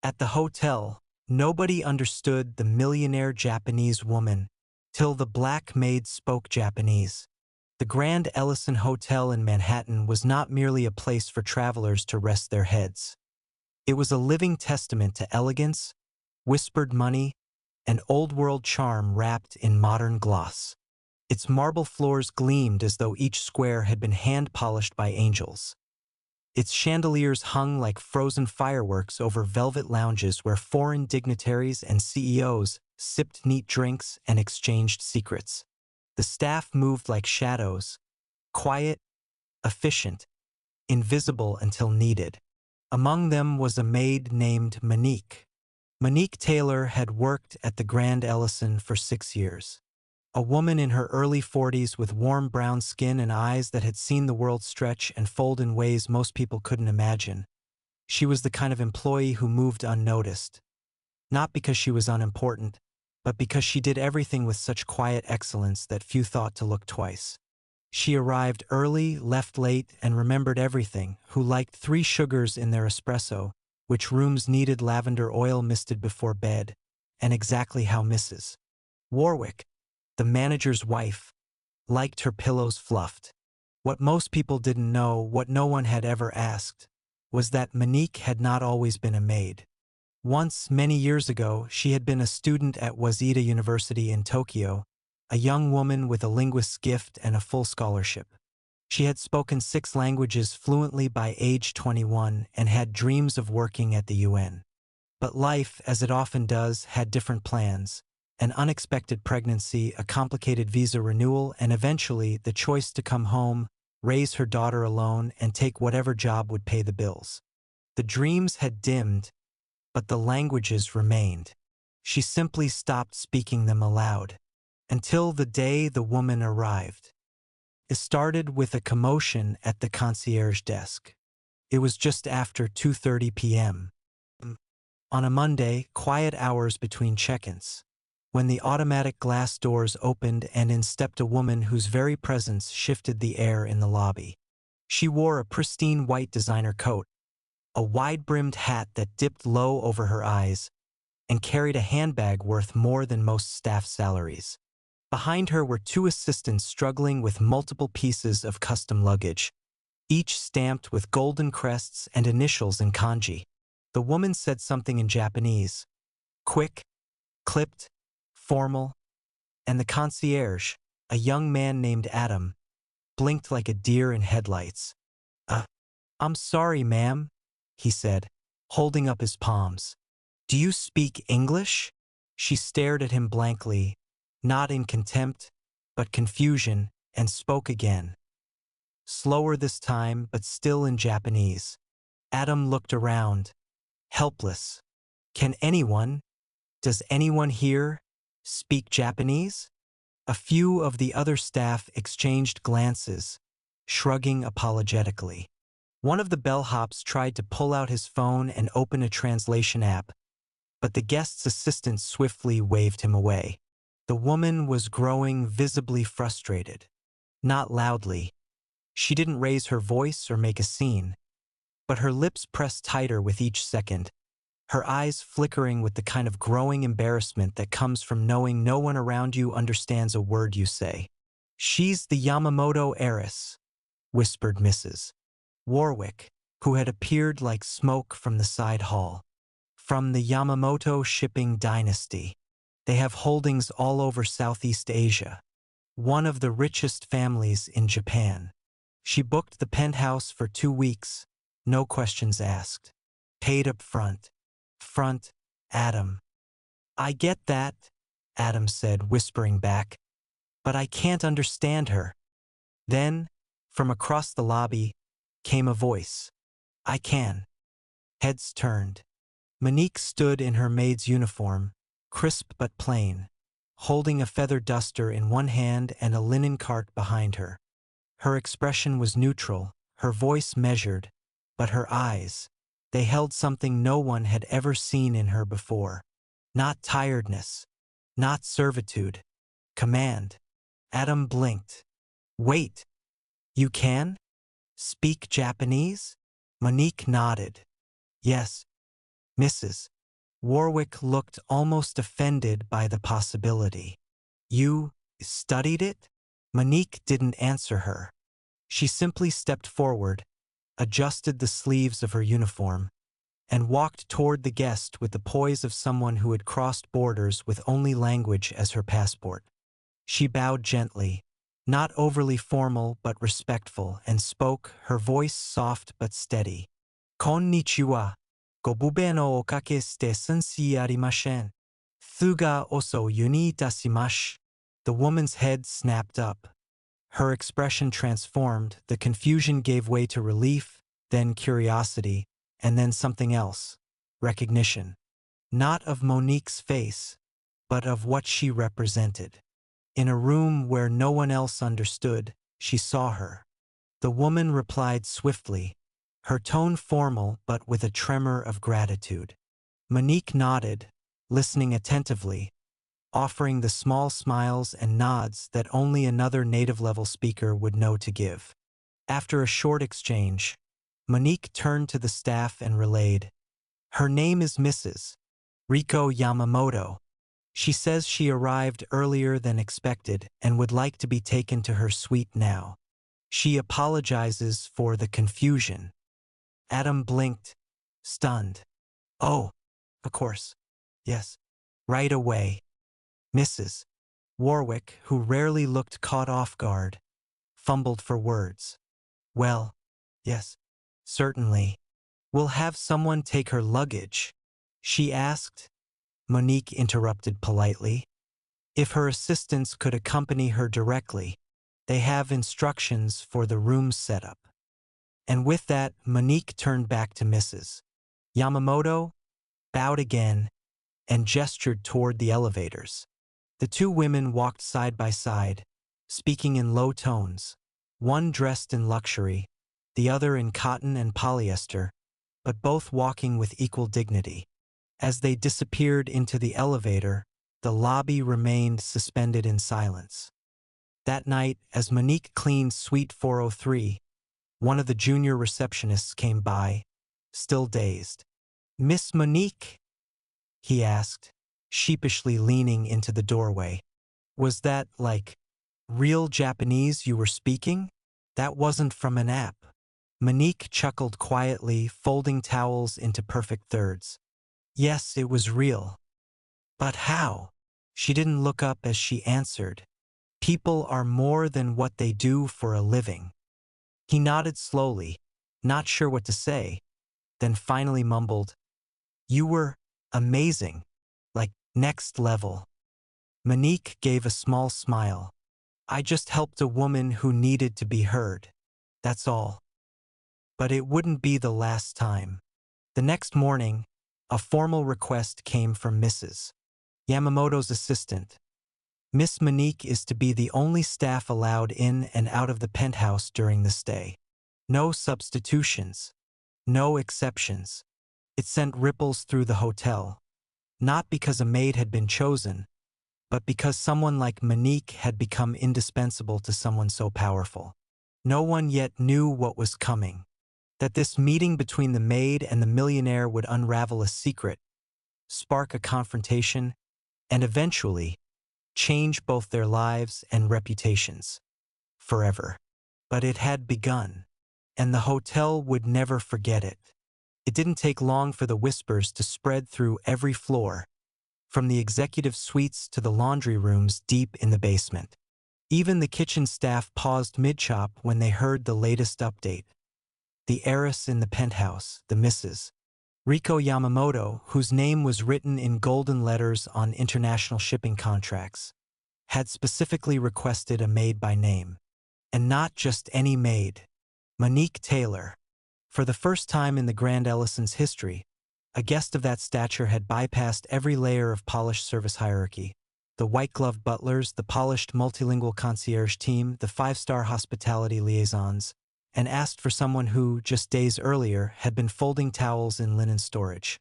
At the hotel, nobody understood the millionaire Japanese woman till the black maid spoke Japanese. The Grand Ellison Hotel in Manhattan was not merely a place for travelers to rest their heads. It was a living testament to elegance, whispered money, and old-world charm wrapped in modern gloss. Its marble floors gleamed as though each square had been hand-polished by angels. Its chandeliers hung like frozen fireworks over velvet lounges where foreign dignitaries and CEOs sipped neat drinks and exchanged secrets. The staff moved like shadows, quiet, efficient, invisible until needed. Among them was a maid named Monique. Monique Taylor had worked at the Grand Ellison for 6 years. A woman in her early 40s with warm brown skin and eyes that had seen the world stretch and fold in ways most people couldn't imagine. She was the kind of employee who moved unnoticed. Not because she was unimportant, but because she did everything with such quiet excellence that few thought to look twice. She arrived early, left late, and remembered everything, who liked 3 sugars in their espresso, which rooms needed lavender oil misted before bed, and exactly how Mrs. Warwick, the manager's wife, liked her pillows fluffed. What most people didn't know, what no one had ever asked, was that Monique had not always been a maid. Once, many years ago, she had been a student at Waseda University in Tokyo, a young woman with a linguist's gift and a full scholarship. She had spoken 6 languages fluently by age 21 and had dreams of working at the UN. But life, as it often does, had different plans. An unexpected pregnancy, a complicated visa renewal, and eventually the choice to come home, raise her daughter alone, and take whatever job would pay the bills. The dreams had dimmed, but the languages remained. She simply stopped speaking them aloud. Until the day the woman arrived. It started with a commotion at the concierge desk. It was just after 2:30 p.m. On a Monday, quiet hours between check-ins, when the automatic glass doors opened and in stepped a woman whose very presence shifted the air in the lobby. She wore a pristine white designer coat, a wide-brimmed hat that dipped low over her eyes, and carried a handbag worth more than most staff salaries. Behind her were 2 assistants struggling with multiple pieces of custom luggage, each stamped with golden crests and initials in kanji. The woman said something in Japanese, quick, clipped, formal, and the concierge, a young man named Adam, blinked like a deer in headlights. I'm sorry, ma'am," he said, holding up his palms. "Do you speak English?" She stared at him blankly, not in contempt, but confusion, and spoke again. Slower this time, but still in Japanese. Adam looked around, helpless. Does anyone here speak Japanese? A few of the other staff exchanged glances, shrugging apologetically. One of the bellhops tried to pull out his phone and open a translation app, but the guest's assistant swiftly waved him away. The woman was growing visibly frustrated. Not loudly. She didn't raise her voice or make a scene, but her lips pressed tighter with each second, her eyes flickering with the kind of growing embarrassment that comes from knowing no one around you understands a word you say. "She's the Yamamoto heiress," whispered Mrs. Warwick, who had appeared like smoke from the side hall. "From the Yamamoto shipping dynasty. They have holdings all over Southeast Asia. One of the richest families in Japan. She booked the penthouse for 2 weeks, no questions asked. Paid up front. Adam." "I get that," Adam said, whispering back, "but I can't understand her." Then, from across the lobby, came a voice. "I can." Heads turned. Monique stood in her maid's uniform, crisp but plain, holding a feather duster in one hand and a linen cart behind her. Her expression was neutral, her voice measured, but her eyes, they held something no one had ever seen in her before. Not tiredness, not servitude, command. Adam blinked. "Wait, you can speak Japanese?" Monique nodded. "Yes." Mrs. Warwick looked almost offended by the possibility. You studied it? Monique didn't answer her. She simply stepped forward, adjusted the sleeves of her uniform, and walked toward the guest with the poise of someone who had crossed borders with only language as her passport. She bowed gently, not overly formal but respectful, and spoke, her voice soft but steady. Konnichiwa. Gobube no okake shite senshi arimashen. Thuga oso yuni itasimasu. The woman's head snapped up. Her expression transformed, the confusion gave way to relief, then curiosity, and then something else. Recognition. Not of Monique's face, but of what she represented. In a room where no one else understood, she saw her. The woman replied swiftly, her tone formal but with a tremor of gratitude. Monique nodded, listening attentively, offering the small smiles and nods that only another native-level speaker would know to give. After a short exchange, Monique turned to the staff and relayed, "Her name is Mrs. Riko Yamamoto. She says she arrived earlier than expected and would like to be taken to her suite now. She apologizes for the confusion." Adam blinked, stunned. "Oh, of course. Yes. Right away." Mrs. Warwick, who rarely looked caught off guard, fumbled for words. "Well, yes, certainly. We'll have someone take her luggage," she asked. Monique interrupted politely. "If her assistants could accompany her directly, they have instructions for the room setup." And with that, Monique turned back to Mrs. Yamamoto, bowed again, and gestured toward the elevators. The two women walked side by side, speaking in low tones, one dressed in luxury, the other in cotton and polyester, but both walking with equal dignity. As they disappeared into the elevator, the lobby remained suspended in silence. That night, as Monique cleaned Suite 403, one of the junior receptionists came by, still dazed. "Miss Monique?" he asked, sheepishly leaning into the doorway. "Was that, like, real Japanese you were speaking? That wasn't from an app." Monique chuckled quietly, folding towels into perfect thirds. "Yes, it was real." "But how?" She didn't look up as she answered. "People are more than what they do for a living." He nodded slowly, not sure what to say, then finally mumbled, "You were amazing, like next level." Monique gave a small smile. "I just helped a woman who needed to be heard. That's all." But it wouldn't be the last time. The next morning, a formal request came from Mrs. Yamamoto's assistant. "Miss Monique is to be the only staff allowed in and out of the penthouse during the stay. No substitutions. No exceptions." It sent ripples through the hotel. Not because a maid had been chosen, but because someone like Monique had become indispensable to someone so powerful. No one yet knew what was coming. That this meeting between the maid and the millionaire would unravel a secret, spark a confrontation, and eventually change both their lives and reputations. Forever. But it had begun, and the hotel would never forget it. It didn't take long for the whispers to spread through every floor, from the executive suites to the laundry rooms deep in the basement. Even the kitchen staff paused mid-chop when they heard the latest update. The heiress in the penthouse, the Mrs. Riko Yamamoto, whose name was written in golden letters on international shipping contracts, had specifically requested a maid by name. And not just any maid. Monique Taylor. For the first time in the Grand Ellison's history, a guest of that stature had bypassed every layer of polished service hierarchy. The white-gloved butlers, the polished multilingual concierge team, the five-star hospitality liaisons, and asked for someone who, just days earlier, had been folding towels in linen storage.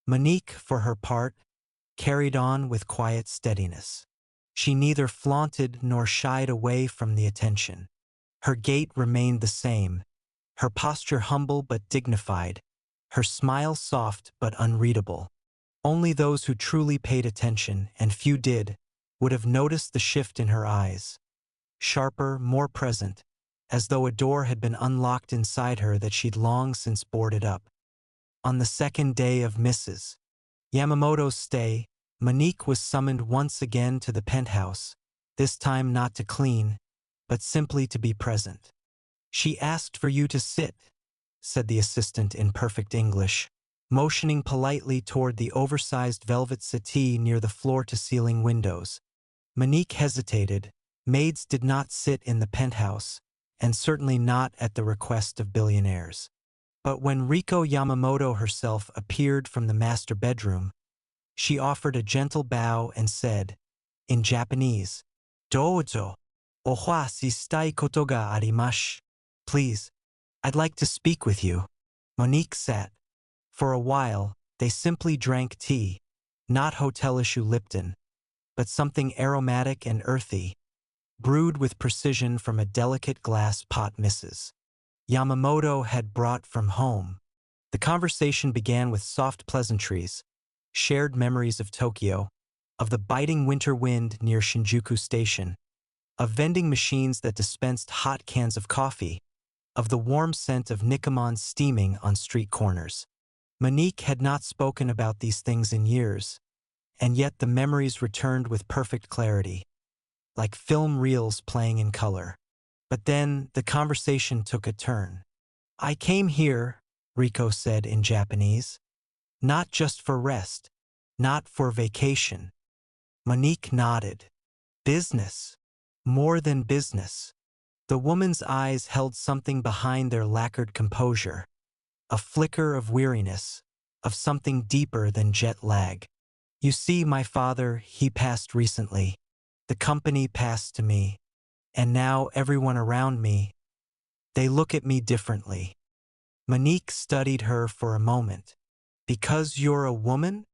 Monique, for her part, carried on with quiet steadiness. She neither flaunted nor shied away from the attention. Her gait remained the same, her posture humble but dignified, her smile soft but unreadable. Only those who truly paid attention, and few did, would have noticed the shift in her eyes. Sharper, more present, as though a door had been unlocked inside her that she'd long since boarded up. On the second day of Mrs. Yamamoto's stay, Monique was summoned once again to the penthouse, this time not to clean, but simply to be present. "She asked for you to sit," said the assistant in perfect English, motioning politely toward the oversized velvet settee near the floor-to-ceiling windows. Monique hesitated. Maids did not sit in the penthouse, and certainly not at the request of billionaires. But when Riko Yamamoto herself appeared from the master bedroom, she offered a gentle bow and said, in Japanese, "Douzo, owa shistai koto ga arimasu." "Please, I'd like to speak with you." Monique sat. For a while, they simply drank tea, not hotel-issue Lipton, but something aromatic and earthy, brewed with precision from a delicate glass pot Mrs. Yamamoto had brought from home. The conversation began with soft pleasantries, shared memories of Tokyo, of the biting winter wind near Shinjuku Station, of vending machines that dispensed hot cans of coffee, of the warm scent of Nikamon steaming on street corners. Monique had not spoken about these things in years, and yet the memories returned with perfect clarity, like film reels playing in color. But then the conversation took a turn. "I came here," Riko said in Japanese, "not just for rest, not for vacation." Monique nodded. "Business. More than business." The woman's eyes held something behind their lacquered composure, a flicker of weariness, of something deeper than jet lag. "You see, my father, he passed recently. The company passed to me. And now everyone around me, they look at me differently." Monique studied her for a moment. "Because you're a woman?"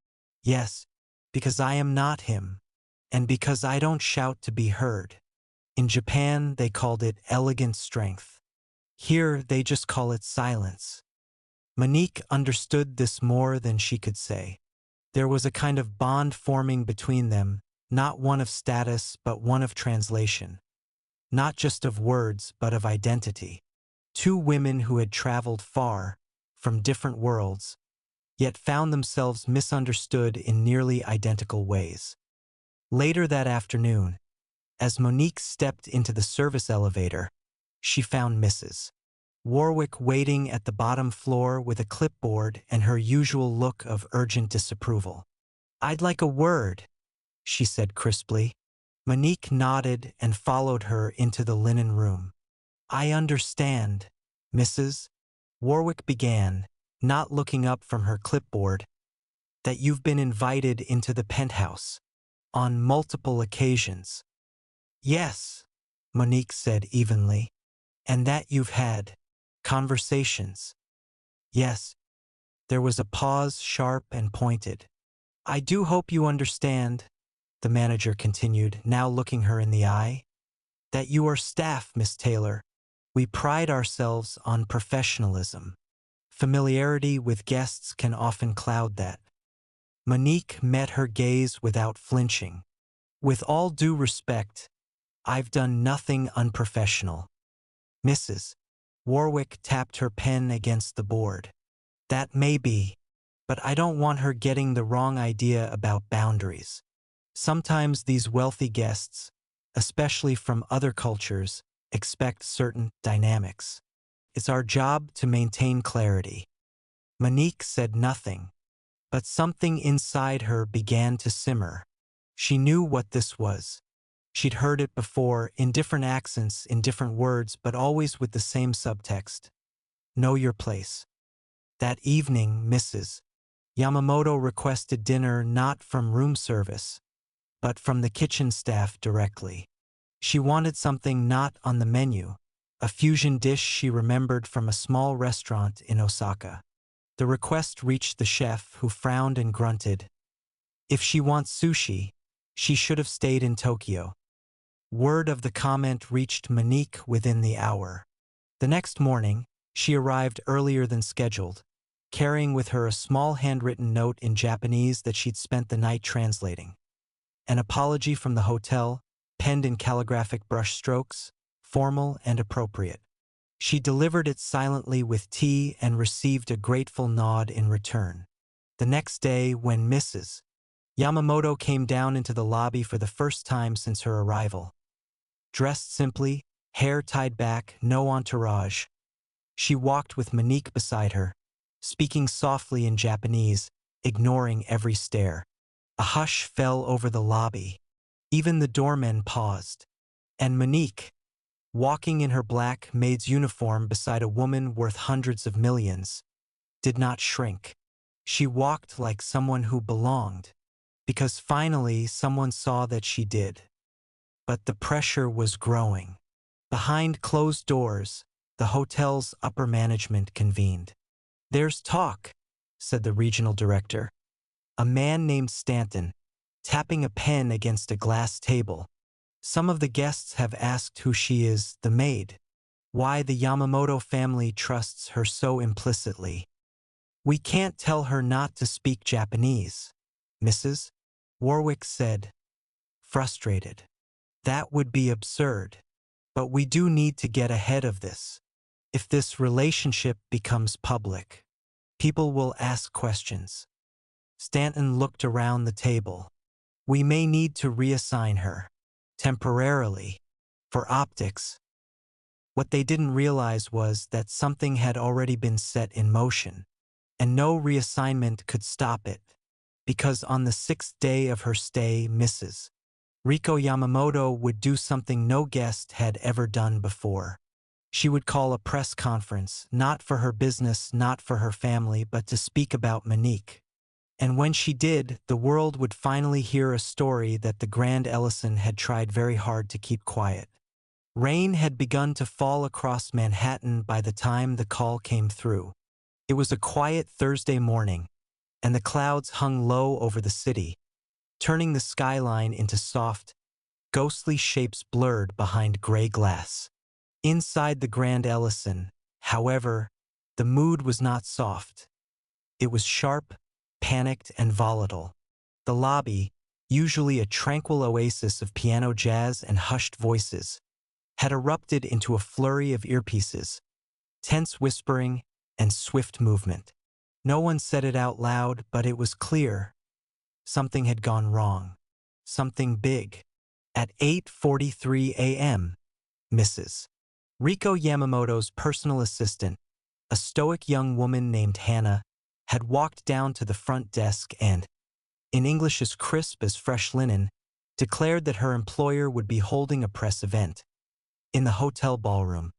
"Yes, because I am not him. And because I don't shout to be heard." In Japan, they called it elegant strength. Here, they just call it silence. Monique understood this more than she could say. There was a kind of bond forming between them, not one of status, but one of translation. Not just of words, but of identity. Two women who had traveled far, from different worlds, yet found themselves misunderstood in nearly identical ways. Later that afternoon, as Monique stepped into the service elevator, she found Mrs. Warwick waiting at the bottom floor with a clipboard and her usual look of urgent disapproval. "I'd like a word," she said crisply. Monique nodded and followed her into the linen room. "I understand, Mrs. Warwick began, not looking up from her clipboard, "that you've been invited into the penthouse on multiple occasions." "Yes," Monique said evenly. "And that you've had conversations." "Yes." There was a pause, sharp and pointed. "I do hope you understand," the manager continued, now looking her in the eye, "that you are staff, Miss Taylor. We pride ourselves on professionalism. Familiarity with guests can often cloud that." Monique met her gaze without flinching. "With all due respect, I've done nothing unprofessional." Mrs. Warwick tapped her pen against the board. "That may be, but I don't want her getting the wrong idea about boundaries. Sometimes these wealthy guests, especially from other cultures, expect certain dynamics. It's our job to maintain clarity." Monique said nothing, but something inside her began to simmer. She knew what this was. She'd heard it before, in different accents, in different words, but always with the same subtext. Know your place. That evening, Mrs. Yamamoto requested dinner not from room service, but from the kitchen staff directly. She wanted something not on the menu, a fusion dish she remembered from a small restaurant in Osaka. The request reached the chef, who frowned and grunted. If she wants sushi, she should have stayed in Tokyo. Word of the comment reached Monique within the hour. The next morning, she arrived earlier than scheduled. carrying with her a small handwritten note in Japanese that she'd spent the night translating. An apology from the hotel, penned in calligraphic brushstrokes, formal and appropriate. She delivered it silently with tea and received a grateful nod in return. The next day, when Mrs. Yamamoto came down into the lobby for the first time since her arrival. Dressed simply, hair tied back, no entourage, she walked with Monique beside her, speaking softly in Japanese, ignoring every stare. A hush fell over the lobby. Even the doormen paused. And Monique, walking in her black maid's uniform beside a woman worth hundreds of millions, did not shrink. She walked like someone who belonged, because finally someone saw that she did. But the pressure was growing. Behind closed doors, the hotel's upper management convened. "There's talk," said the regional director. A man named Stanton, tapping a pen against a glass table. "Some of the guests have asked who she is, the maid. Why the Yamamoto family trusts her so implicitly. We can't tell her not to speak Japanese," Mrs. Warwick said, frustrated. "That would be absurd. But we do need to get ahead of this. If this relationship becomes public, people will ask questions." Stanton looked around the table. "We may need to reassign her, temporarily, for optics." What they didn't realize was that something had already been set in motion, and no reassignment could stop it, because on the 6th day of her stay, Mrs. Riko Yamamoto would do something no guest had ever done before. She would call a press conference, not for her business, not for her family, but to speak about Monique. And when she did, the world would finally hear a story that the Grand Ellison had tried very hard to keep quiet. Rain had begun to fall across Manhattan by the time the call came through. It was a quiet Thursday morning, and the clouds hung low over the city, turning the skyline into soft, ghostly shapes blurred behind gray glass. Inside the Grand Ellison, however, the mood was not soft. It was sharp, panicked, and volatile. The lobby, usually a tranquil oasis of piano jazz and hushed voices, had erupted into a flurry of earpieces, tense whispering, and swift movement. No one said it out loud, but it was clear. Something had gone wrong. Something big. At 8:43 a.m., Mrs. Riko Yamamoto's personal assistant, a stoic young woman named Hannah, had walked down to the front desk and, in English as crisp as fresh linen, declared that her employer would be holding a press event in the hotel ballroom.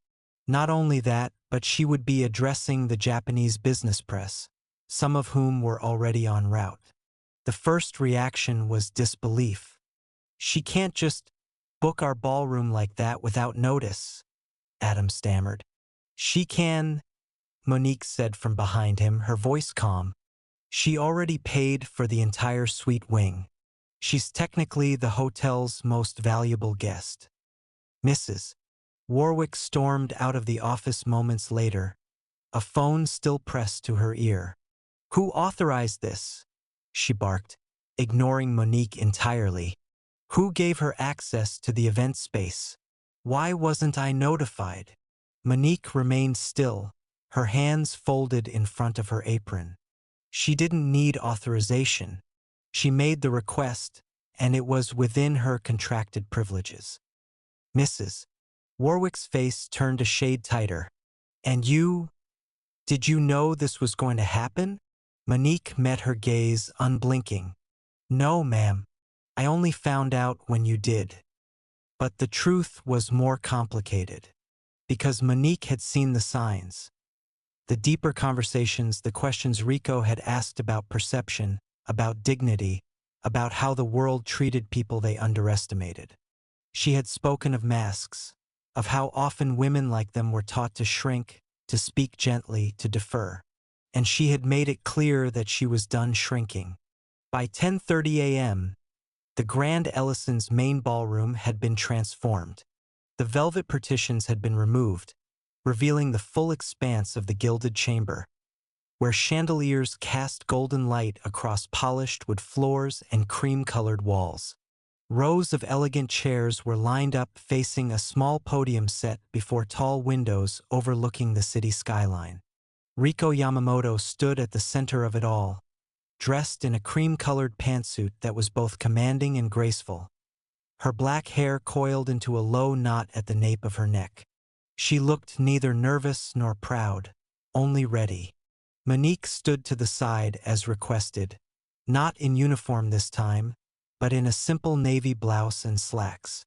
Not only that, but she would be addressing the Japanese business press, some of whom were already en route. The first reaction was disbelief. "She can't just book our ballroom like that without notice," Adam stammered. "She can," Monique said from behind him, her voice calm. "She already paid for the entire suite wing. She's technically the hotel's most valuable guest." Mrs. Warwick stormed out of the office moments later, a phone still pressed to her ear. "Who authorized this?" she barked, ignoring Monique entirely. "Who gave her access to the event space? Why wasn't I notified?" Monique remained still, her hands folded in front of her apron. She didn't need authorization. She made the request, and it was within her contracted privileges. Mrs. Warwick's face turned a shade tighter. "And did you know this was going to happen?" Monique met her gaze, unblinking. "No, ma'am. I only found out when you did." But the truth was more complicated, because Monique had seen the signs. The deeper conversations, the questions Riko had asked about perception, about dignity, about how the world treated people they underestimated. She had spoken of masks, of how often women like them were taught to shrink, to speak gently, to defer. And she had made it clear that she was done shrinking. By 10:30 a.m., the Grand Ellison's main ballroom had been transformed. The velvet partitions had been removed, revealing the full expanse of the gilded chamber. where chandeliers cast golden light across polished wood floors and cream-colored walls. Rows of elegant chairs were lined up facing a small podium set before tall windows overlooking the city skyline. Riko Yamamoto stood at the center of it all, dressed in a cream-colored pantsuit that was both commanding and graceful. Her black hair coiled into a low knot at the nape of her neck. She looked neither nervous nor proud, only ready. Monique stood to the side as requested, not in uniform this time, but in a simple navy blouse and slacks.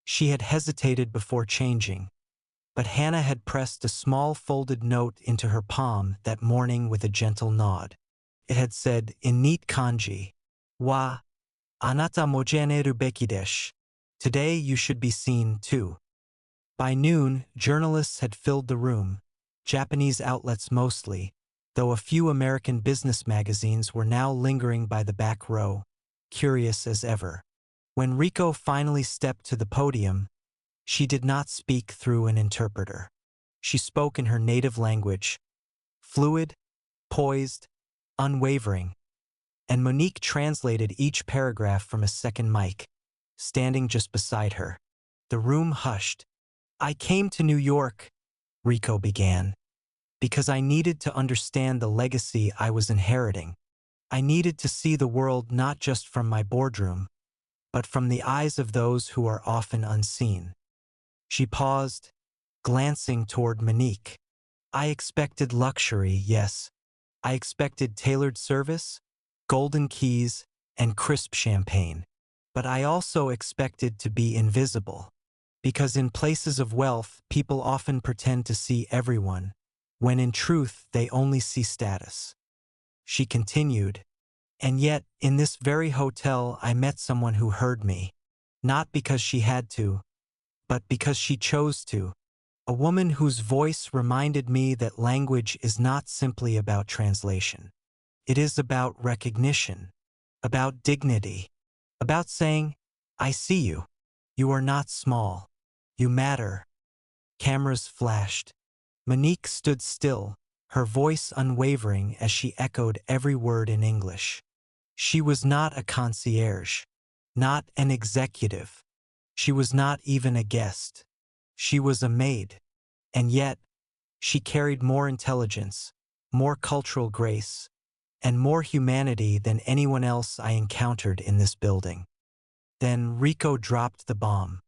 She had hesitated before changing, but Hannah had pressed a small folded note into her palm that morning with a gentle nod. It had said in neat kanji, "Wa, anata mojaneru beki desu." Today you should be seen, too. By noon, journalists had filled the room, Japanese outlets mostly, though a few American business magazines were now lingering by the back row, curious as ever. When Riko finally stepped to the podium, she did not speak through an interpreter. She spoke in her native language, fluid, poised, unwavering, and Monique translated each paragraph from a second mic, standing just beside her. The room hushed. "I came to New York," Riko began, "because I needed to understand the legacy I was inheriting. I needed to see the world not just from my boardroom, but from the eyes of those who are often unseen." She paused, glancing toward Monique. "I expected luxury, yes. I expected tailored service, golden keys, and crisp champagne. But I also expected to be invisible. Because in places of wealth, people often pretend to see everyone, when in truth they only see status." She continued, "And yet, in this very hotel I met someone who heard me. Not because she had to, but because she chose to. A woman whose voice reminded me that language is not simply about translation. It is about recognition, about dignity, about saying, 'I see you. You are not small. You matter.'" Cameras flashed. Monique stood still, her voice unwavering as she echoed every word in English. She was not a concierge, not an executive. She was not even a guest. She was a maid. And yet, she carried more intelligence, more cultural grace, and more humanity than anyone else I encountered in this building. Then Riko dropped the bomb.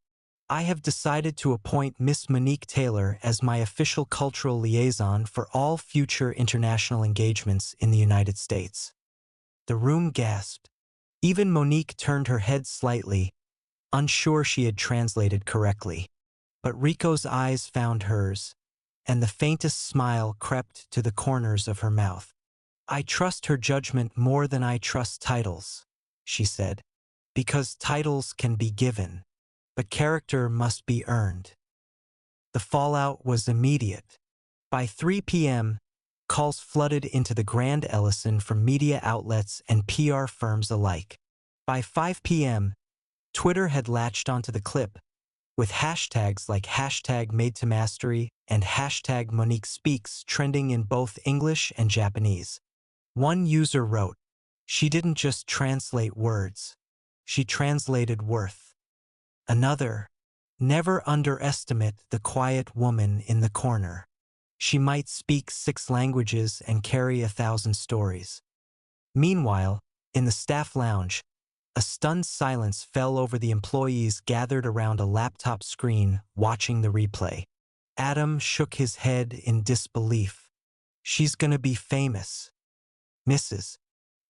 "I have decided to appoint Miss Monique Taylor as my official cultural liaison for all future international engagements in the United States." The room gasped. Even Monique turned her head slightly, unsure she had translated correctly. But Riko's eyes found hers, and the faintest smile crept to the corners of her mouth. "I trust her judgment more than I trust titles," she said, "because titles can be given, but character must be earned." The fallout was immediate. By 3 p.m., calls flooded into the Grand Ellison from media outlets and PR firms alike. By 5 p.m., Twitter had latched onto the clip, with hashtags like #MaidToMastery and #MoniqueSpeaks trending in both English and Japanese. One user wrote, "She didn't just translate words, she translated worth." Another, "Never underestimate the quiet woman in the corner. She might speak 6 languages and carry 1,000 stories." Meanwhile, in the staff lounge, a stunned silence fell over the employees gathered around a laptop screen watching the replay. Adam shook his head in disbelief. "She's gonna be famous." Mrs.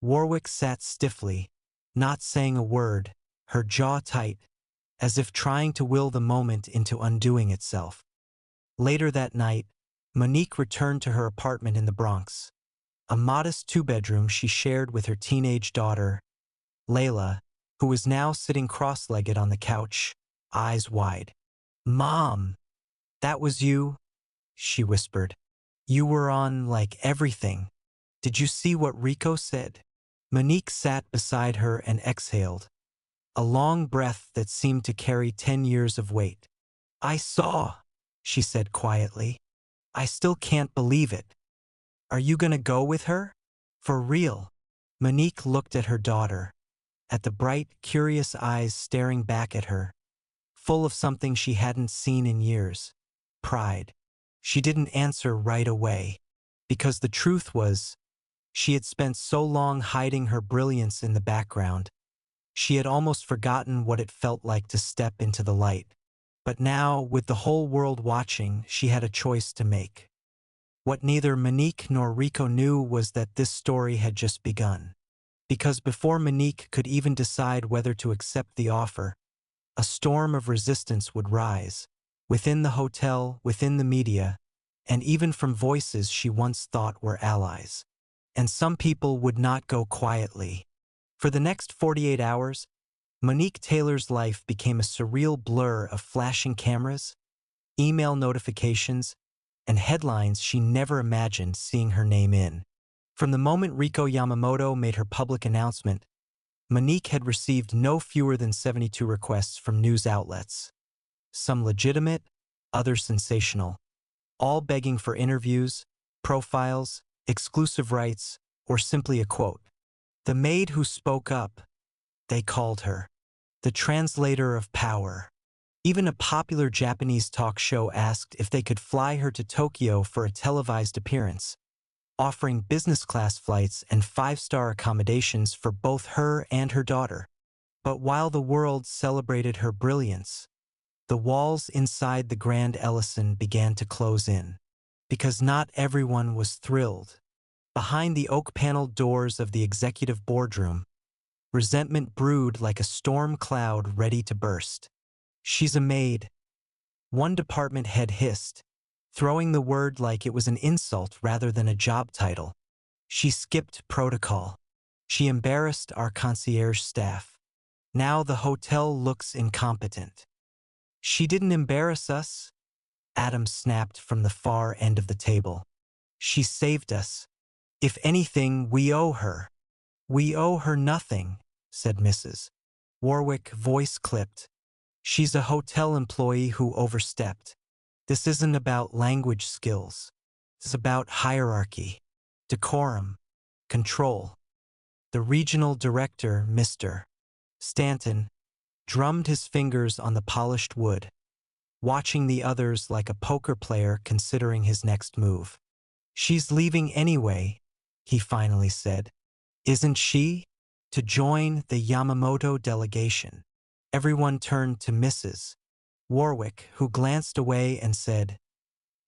Warwick sat stiffly, not saying a word, her jaw tight, as if trying to will the moment into undoing itself. Later that night, Monique returned to her apartment in the Bronx, a modest 2-bedroom she shared with her teenage daughter, Layla, who was now sitting cross-legged on the couch, eyes wide. "Mom, that was you?" she whispered. "You were on, like, everything. Did you see what Riko said?" Monique sat beside her and exhaled, a long breath that seemed to carry 10 years of weight. "I saw," she said quietly. "I still can't believe it." Are you gonna go with her? For real? Monique looked at her daughter, at the bright, curious eyes staring back at her, full of something she hadn't seen in years. Pride. She didn't answer right away, because the truth was, she had spent so long hiding her brilliance in the background. She had almost forgotten what it felt like to step into the light. But now, with the whole world watching, she had a choice to make. What neither Monique nor Rico knew was that this story had just begun. Because before Monique could even decide whether to accept the offer, a storm of resistance would rise, within the hotel, within the media, and even from voices she once thought were allies. And some people would not go quietly. For the next 48 hours, Monique Taylor's life became a surreal blur of flashing cameras, email notifications, and headlines she never imagined seeing her name in. From the moment Riko Yamamoto made her public announcement, Monique had received no fewer than 72 requests from news outlets. Some legitimate, others sensational, all begging for interviews, profiles, exclusive rights, or simply a quote. The maid who spoke up, they called her. The translator of power. Even a popular Japanese talk show asked if they could fly her to Tokyo for a televised appearance, offering business-class flights and five-star accommodations for both her and her daughter. But while the world celebrated her brilliance, the walls inside the Grand Ellison began to close in. Because not everyone was thrilled. Behind the oak-paneled doors of the executive boardroom, resentment brewed like a storm cloud ready to burst. She's a maid, one department head hissed, throwing the word like it was an insult rather than a job title. She skipped protocol. She embarrassed our concierge staff. Now the hotel looks incompetent. She didn't embarrass us, Adam snapped from the far end of the table. She saved us. If anything, we owe her. We owe her nothing, said Mrs. Warwick, voice clipped. She's a hotel employee who overstepped. This isn't about language skills. It's about hierarchy, decorum, control. The regional director, Mr. Stanton, drummed his fingers on the polished wood, watching the others like a poker player considering his next move. She's leaving anyway, he finally said. Isn't she? To join the Yamamoto delegation. Everyone turned to Mrs. Warwick, who glanced away and said,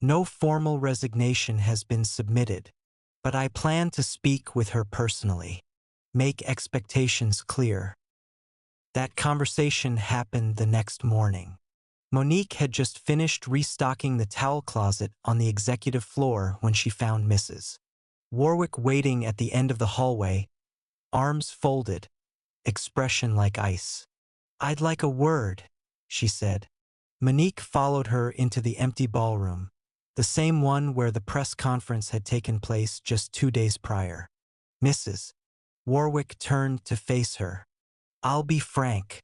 No formal resignation has been submitted, but I plan to speak with her personally. Make expectations clear. That conversation happened the next morning. Monique had just finished restocking the towel closet on the executive floor when she found Mrs. Warwick waiting at the end of the hallway, arms folded, expression like ice. I'd like a word, she said. Monique followed her into the empty ballroom, the same one where the press conference had taken place just 2 days prior. Mrs. Warwick turned to face her. I'll be frank.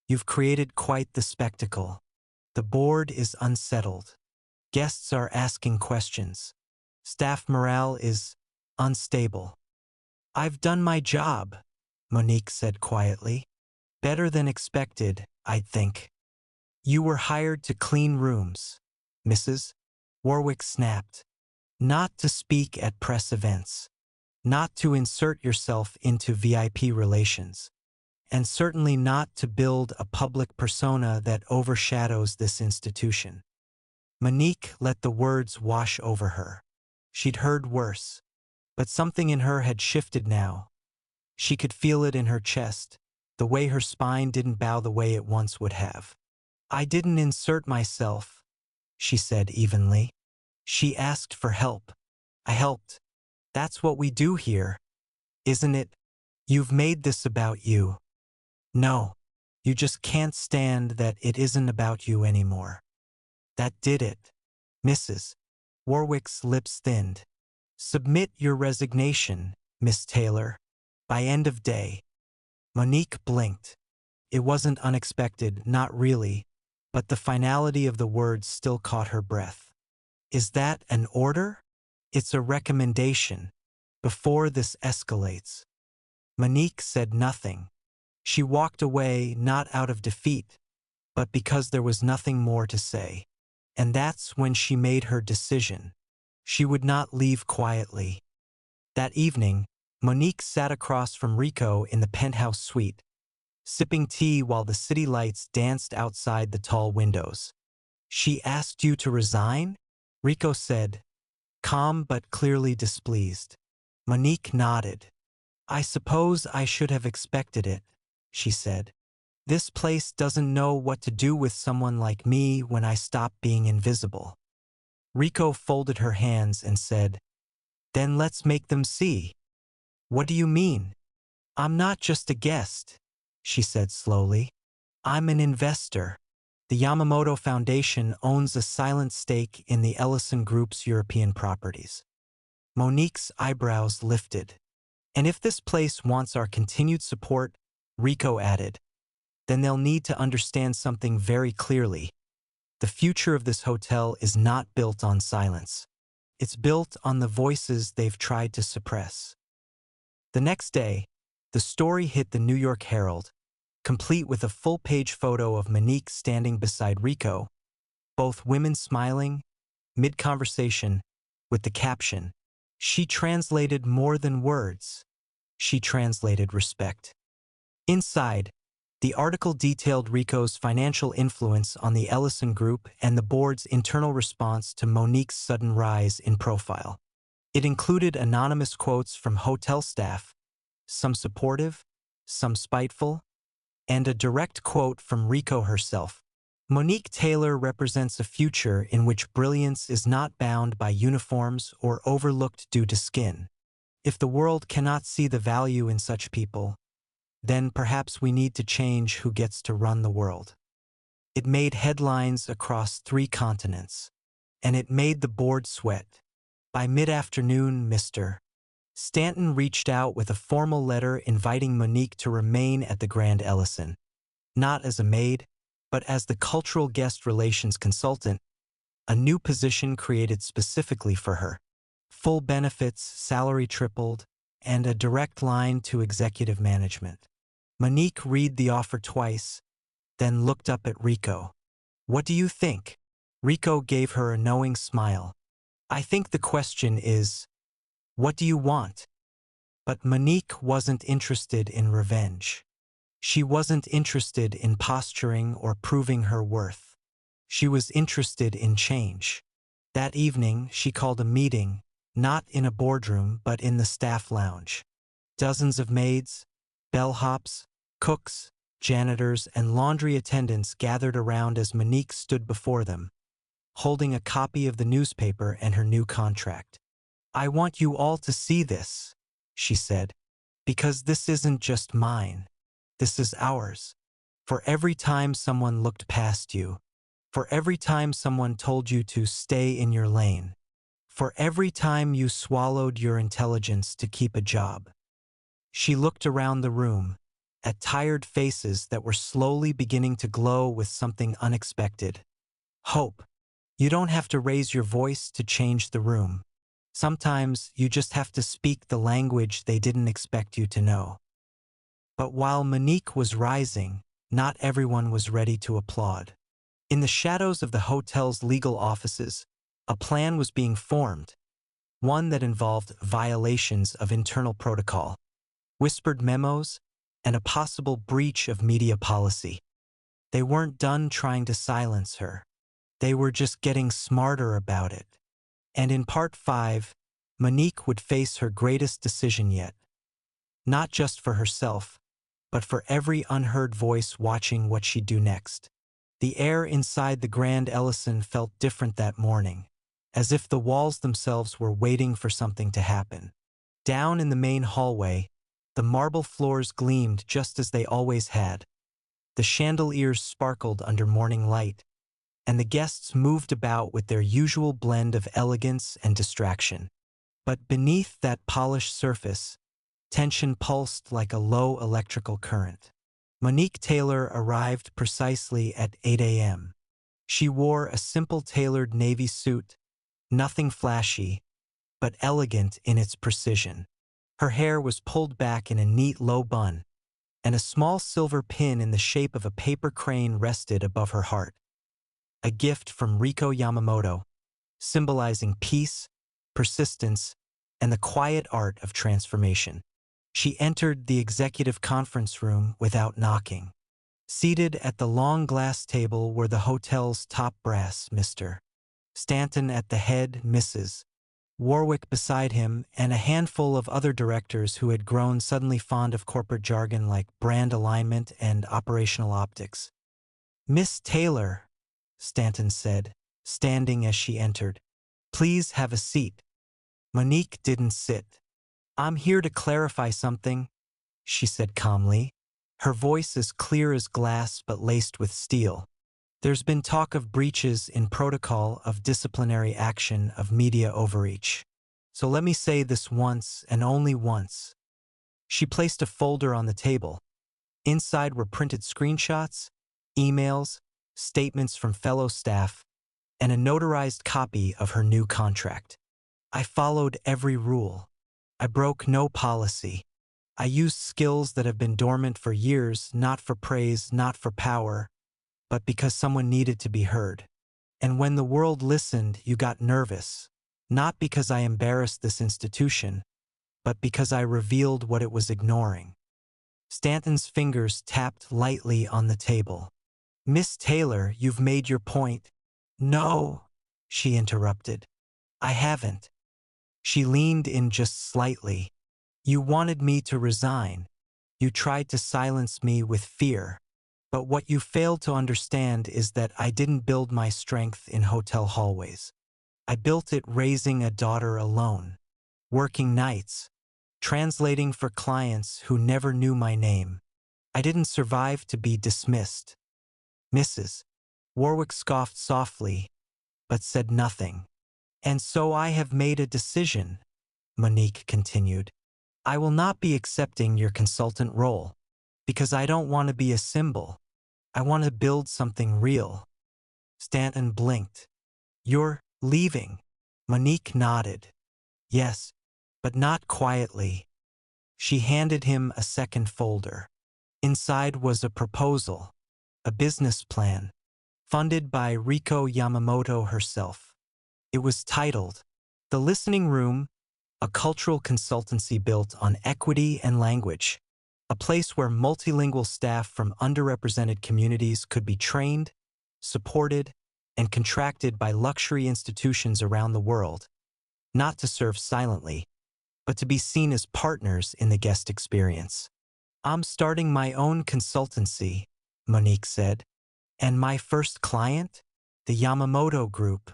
You've created quite the spectacle. The board is unsettled. Guests are asking questions. Staff morale is unstable. I've done my job, Monique said quietly. Better than expected, I think. You were hired to clean rooms, Mrs. Warwick snapped. Not to speak at press events. Not to insert yourself into VIP relations. And certainly not to build a public persona that overshadows this institution. Monique let the words wash over her. She'd heard worse, but something in her had shifted now. She could feel it in her chest, the way her spine didn't bow the way it once would have. I didn't insert myself, she said evenly. She asked for help. I helped. That's what we do here, isn't it? You've made this about you. No, you just can't stand that it isn't about you anymore. That did it. Mrs. Warwick's lips thinned. Submit your resignation, Miss Taylor. By end of day. Monique blinked. It wasn't unexpected, not really, but the finality of the words still caught her breath. Is that an order? It's a recommendation. Before this escalates. Monique said nothing. She walked away not out of defeat, but because there was nothing more to say. And that's when she made her decision. She would not leave quietly. That evening, Monique sat across from Rico in the penthouse suite, sipping tea while the city lights danced outside the tall windows. "She asked you to resign?" Rico said, calm but clearly displeased. Monique nodded. "I suppose I should have expected it," she said. "This place doesn't know what to do with someone like me when I stop being invisible." Rico folded her hands and said, "Then let's make them see." "What do you mean?" "I'm not just a guest," she said slowly. "I'm an investor. The Yamamoto Foundation owns a silent stake in the Ellison Group's European properties." Monique's eyebrows lifted. "And if this place wants our continued support," Rico added, "then they'll need to understand something very clearly. The future of this hotel is not built on silence. It's built on the voices they've tried to suppress." The next day, the story hit the New York Herald, complete with a full-page photo of Monique standing beside Rico, both women smiling, mid-conversation, with the caption, "She translated more than words. She translated respect." Inside, the article detailed Rico's financial influence on the Ellison Group and the board's internal response to Monique's sudden rise in profile. It included anonymous quotes from hotel staff, some supportive, some spiteful, and a direct quote from Rico herself. "Monique Taylor represents a future in which brilliance is not bound by uniforms or overlooked due to skin. If the world cannot see the value in such people, then perhaps we need to change who gets to run the world." It made headlines across 3 continents, and it made the board sweat. By mid-afternoon, Mr. Stanton reached out with a formal letter inviting Monique to remain at the Grand Ellison, not as a maid, but as the cultural guest relations consultant, a new position created specifically for her. Full benefits, salary tripled, and a direct line to executive management. Monique read the offer twice, then looked up at Rico. "What do you think?" Rico gave her a knowing smile. "I think the question is, what do you want?" But Monique wasn't interested in revenge. She wasn't interested in posturing or proving her worth. She was interested in change. That evening, she called a meeting, not in a boardroom but in the staff lounge. Dozens of maids, bellhops, cooks, janitors, and laundry attendants gathered around as Monique stood before them, holding a copy of the newspaper and her new contract. "I want you all to see this," she said, "because this isn't just mine. This is ours. For every time someone looked past you, for every time someone told you to stay in your lane, for every time you swallowed your intelligence to keep a job." She looked around the room, at tired faces that were slowly beginning to glow with something unexpected. Hope. You don't have to raise your voice to change the room. Sometimes you just have to speak the language they didn't expect you to know. But while Monique was rising, not everyone was ready to applaud. In the shadows of the hotel's legal offices, a plan was being formed, one that involved violations of internal protocol, whispered memos, and a possible breach of media policy. They weren't done trying to silence her. They were just getting smarter about it. And in part 5, Monique would face her greatest decision yet. Not just for herself, but for every unheard voice watching what she'd do next. The air inside the Grand Ellison felt different that morning, as if the walls themselves were waiting for something to happen. Down in the main hallway, the marble floors gleamed just as they always had. The chandeliers sparkled under morning light, and the guests moved about with their usual blend of elegance and distraction. But beneath that polished surface, tension pulsed like a low electrical current. Monique Taylor arrived precisely at 8 a.m. She wore a simple tailored navy suit, nothing flashy, but elegant in its precision. Her hair was pulled back in a neat low bun, and a small silver pin in the shape of a paper crane rested above her heart. A gift from Riko Yamamoto, symbolizing peace, persistence, and the quiet art of transformation. She entered the executive conference room without knocking. Seated at the long glass table were the hotel's top brass, Mr. Stanton at the head, Mrs. Warwick beside him, and a handful of other directors who had grown suddenly fond of corporate jargon like brand alignment and operational optics. "Miss Taylor," Stanton said, standing as she entered. "Please have a seat." Monique didn't sit. "I'm here to clarify something," she said calmly, her voice as clear as glass but laced with steel. "There's been talk of breaches in protocol, of disciplinary action, of media overreach. So let me say this once and only once." She placed a folder on the table. Inside were printed screenshots, emails, statements from fellow staff, and a notarized copy of her new contract. "I followed every rule. I broke no policy. I used skills that have been dormant for years, not for praise, not for power, but because someone needed to be heard. And when the world listened, you got nervous, not because I embarrassed this institution, but because I revealed what it was ignoring." Stanton's fingers tapped lightly on the table. "Miss Taylor, you've made your point." "No," she interrupted. "I haven't." She leaned in just slightly. "You wanted me to resign. You tried to silence me with fear. But what you failed to understand is that I didn't build my strength in hotel hallways. I built it raising a daughter alone, working nights, translating for clients who never knew my name. I didn't survive to be dismissed." Mrs. Warwick scoffed softly, but said nothing. "And so I have made a decision," Monique continued. "I will not be accepting your consultant role, because I don't want to be a symbol. I want to build something real." Stanton blinked. "You're leaving?" Monique nodded. "Yes, but not quietly." She handed him a second folder. Inside was a proposal, a business plan, funded by Riko Yamamoto herself. It was titled, "The Listening Room, a cultural consultancy built on equity and language, a place where multilingual staff from underrepresented communities could be trained, supported, and contracted by luxury institutions around the world, not to serve silently, but to be seen as partners in the guest experience." "I'm starting my own consultancy," Monique said. "And my first client? The Yamamoto Group.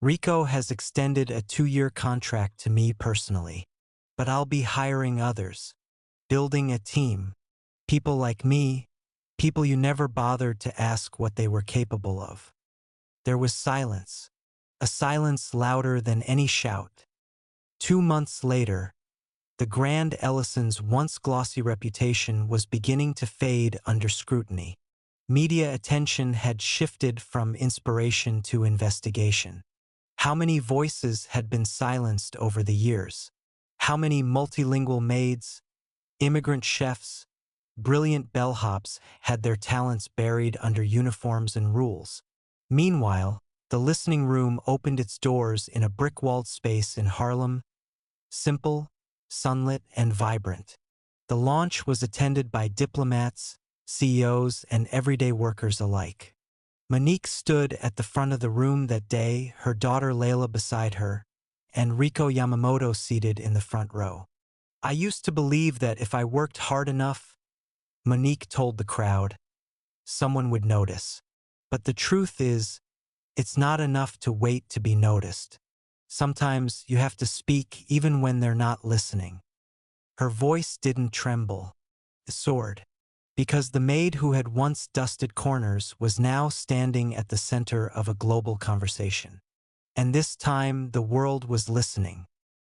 Riko has extended a 2-year contract to me personally. But I'll be hiring others, building a team, people like me, people you never bothered to ask what they were capable of." There was silence, a silence louder than any shout. 2 months later, the Grand Ellison's once glossy reputation was beginning to fade under scrutiny. Media attention had shifted from inspiration to investigation. How many voices had been silenced over the years? How many multilingual maids, immigrant chefs, brilliant bellhops had their talents buried under uniforms and rules? Meanwhile, the listening room opened its doors in a brick-walled space in Harlem, simple, sunlit, and vibrant. The launch was attended by diplomats, CEOs, and everyday workers alike. Monique stood at the front of the room that day, her daughter Layla beside her, and Riko Yamamoto seated in the front row. "I used to believe that if I worked hard enough," Monique told the crowd, "someone would notice. But the truth is, it's not enough to wait to be noticed. Sometimes you have to speak even when they're not listening." Her voice didn't tremble. It soared. Because the maid who had once dusted corners was now standing at the center of a global conversation. And this time the world was listening.